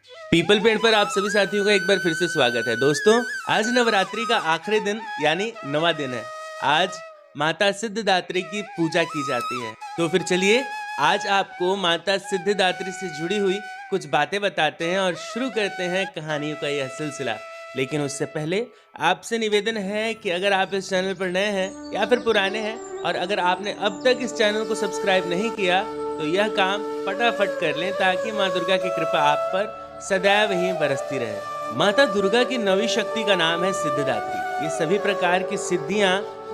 People पेड़ पर आप सभी साथियों का एक बार फिर से स्वागत है। दोस्तों, आज नवरात्रि का आखिरी दिन यानी 9वां दिन है। आज माता सिद्धिदात्री की पूजा की जाती है। तो फिर चलिए आज आपको माता सिद्धिदात्री से जुड़ी हुई कुछ बातें बताते हैं और शुरू करते हैं कहानियों का यह सिलसिला। लेकिन उससे पहले आपसे निवेदन है कि अगर आप इस चैनल पर नए हैं या फिर पुराने हैं और अगर आपने अब तक इस चैनल को सब्सक्राइब नहीं किया तो यह काम फटाफट कर लें ताकि माँ दुर्गा की कृपा आप पर सदैव ही बरसती रहे। माता दुर्गा की नवी शक्ति का नाम है सिद्धिदात्री। ये सभी प्रकार की सिद्धियां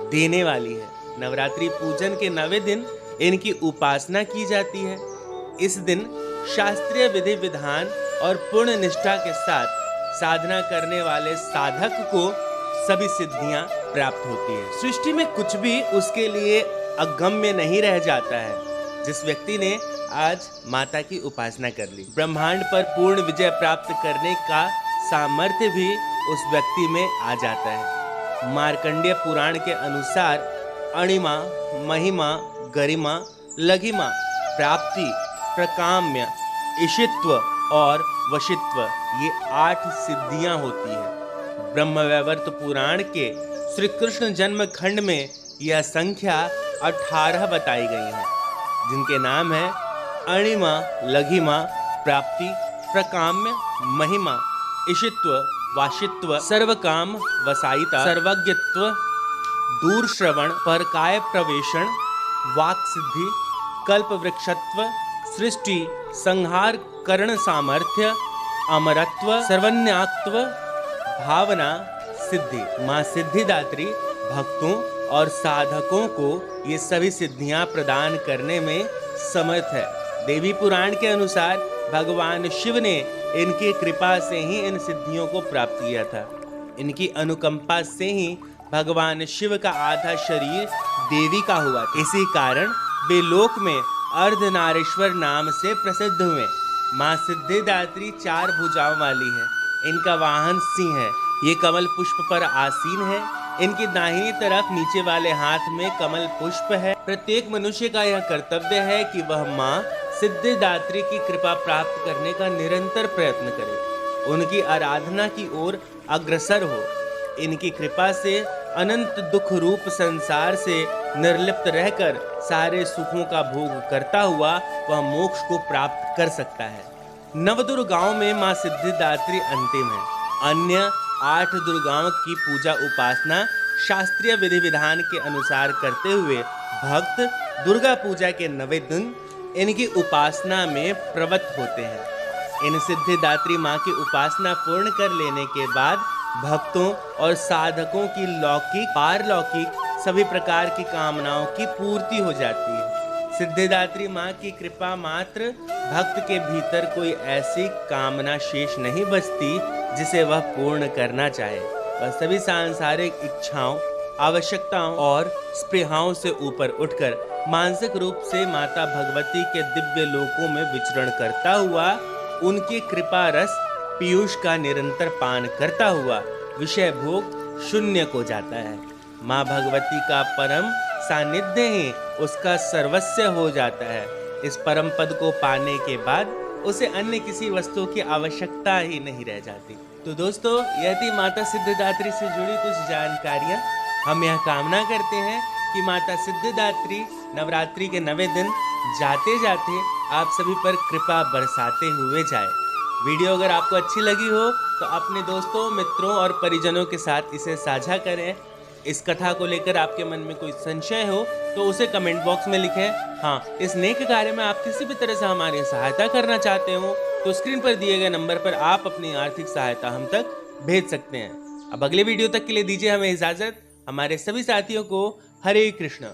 देने वाली है। नवरात्रि पूजन के 9वें दिन इनकी उपासना की जाती है। इस दिन शास्त्रीय विधि विधान और पूर्ण निष्ठा के साथ साधना करने वाले साधक को सभी सिद्धियां प्राप्त होती है। सृष्टि में कुछ भी उसके लिए अगम्य नहीं रह जाता है। जिस व्यक्ति ने आज माता की उपासना कर ली, ब्रह्मांड पर पूर्ण विजय प्राप्त करने का सामर्थ्य भी उस व्यक्ति में आ जाता है। मार्कंडेय पुराण के अनुसार अणिमा, महिमा, गरिमा, लघिमा, प्राप्ति, प्रकाम्य, इशित्व और वशित्व ये 8 सिद्धियां होती है। ब्रह्मवैवर्त पुराण के श्री कृष्ण जन्म खंड में यह संख्या 18 बताई गई है, जिनके नाम है अणिमा, लघिमा, प्राप्ति, प्रकाम्य, महिमा, इशित्व, वाशित्व, सर्वकाम वसायिता, सर्वज्ञत्व, दूर श्रवण, परकाय प्रवेशण, वाक सिद्धि, कल्प वृक्षत्व, सृष्टि संहार करण सामर्थ्य, अमरत्व, सर्वज्ञात्व, भावना सिद्धि। माँ सिद्धिदात्री भक्तों और साधकों को ये सभी सिद्धियां प्रदान करने में समर्थ है। देवी पुराण के अनुसार भगवान शिव ने इनकी कृपा से ही इन सिद्धियों को प्राप्त किया था। इनकी अनुकंपा से ही भगवान शिव का आधा शरीर देवी का हुआ था। इसी कारण वे लोक में अर्धनारीश्वर नाम से प्रसिद्ध हुए। माँ सिद्धिदात्री 4 भुजाओं वाली है। इनका वाहन सिंह है। ये कमल पुष्प पर आसीन है। इनकी दाहिनी तरफ नीचे वाले हाथ में कमल पुष्प है। प्रत्येक मनुष्य का यह कर्तव्य है कि वह माँ सिद्धिदात्री की कृपा प्राप्त करने का निरंतर प्रयत्न करे, उनकी आराधना की ओर अग्रसर हो। इनकी कृपा से अनंत दुख रूप संसार से निर्लिप्त रहकर सारे सुखों का भोग करता हुआ वह मोक्ष को प्राप्त कर सकता है। नवदुर्गाओं में माँ सिद्धिदात्री अंतिम है। अन्य 8 दुर्गाओं की पूजा उपासना शास्त्रीय विधि विधान के अनुसार करते हुए भक्त दुर्गा पूजा के 9वें दिन इनकी उपासना में प्रवृत्त होते हैं। इन सिद्धिदात्री माँ की उपासना पूर्ण कर लेने के बाद भक्तों और साधकों की लौकिक पारलौकिक सभी प्रकार की कामनाओं की पूर्ति हो जाती है। सिद्धिदात्री माँ की कृपा मात्र भक्त के भीतर कोई ऐसी कामना शेष नहीं बचती जिसे वह पूर्ण करना चाहे। वह सभी सांसारिक इच्छाओं, आवश्यकताओं और स्पृहाओं से ऊपर उठकर मानसिक रूप से माता भगवती के दिव्य लोकों में विचरण करता हुआ उनकी कृपा रस पीयूष का निरंतर पान करता हुआ विषय भोग शून्य को जाता है। माँ भगवती का परम सानिध्य ही उसका सर्वस्व हो जाता है। इस परम पद को पाने के बाद उसे अन्य किसी वस्तु की आवश्यकता ही नहीं रह जाती। तो दोस्तों, यह थी माता सिद्धिदात्री से जुड़ी कुछ जानकारियां। हम यह कामना करते हैं कि माता सिद्धिदात्री नवरात्रि के 9वें दिन जाते जाते आप सभी पर कृपा बरसाते हुए जाए। वीडियो अगर आपको अच्छी लगी हो तो अपने दोस्तों, मित्रों और परिजनों के साथ इसे साझा करें। इस कथा को लेकर आपके मन में कोई संशय हो तो उसे कमेंट बॉक्स में लिखें। हाँ, इस नेक कार्य में आप किसी भी तरह से हमारी सहायता करना चाहते हो तो स्क्रीन पर दिए गए नंबर पर आप अपनी आर्थिक सहायता हम तक भेज सकते हैं। अब अगले वीडियो तक के लिए दीजिए हमें इजाजत। हमारे सभी साथियों को हरे कृष्ण।